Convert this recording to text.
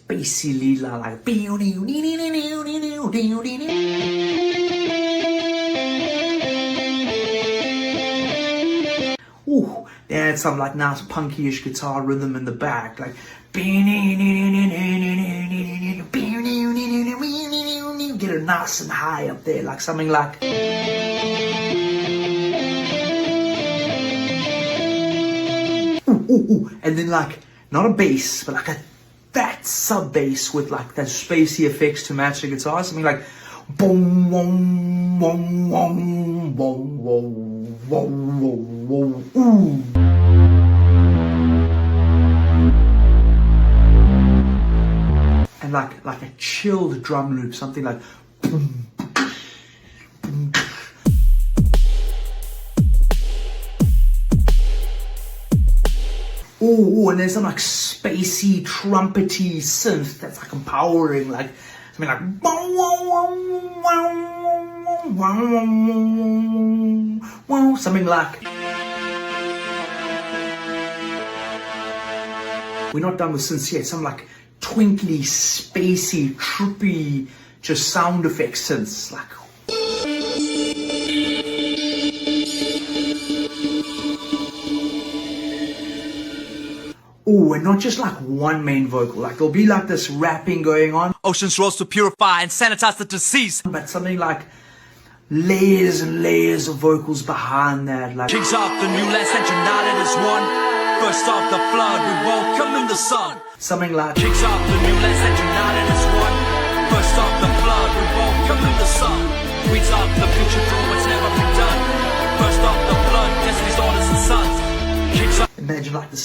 spacey lead line, like. Ooh, they had some like nice punky-ish guitar rhythm in the back, like. Get it nice and high up there, like something like. Ooh, and then like not a bass, but like a fat sub bass with like that spacey effects to match the guitar, something like boom, boom, boom, boom, boom, boom, boom, boom, ooh. And like a chilled drum loop, something like boom. Oh, and there's some like spacey, trumpety synth that's like empowering, like something like something like. We're not done with synths yet. Some like twinkly, spacey, trippy, just sound effects synths, like. Oh, and not just like one main vocal, like there'll be like this rapping going on. Oceans rose to purify and sanitize the disease. But something like layers and layers of vocals behind that, like. Kings of the new land stand united as one. First off the flood, we welcome in the sun. Something like. Kings of the new land stand united as one. First off the flood, we welcome in the sun. We talk the future through what's never been done. First off the flood, destiny's daughters and sons. Kings of. Imagine like this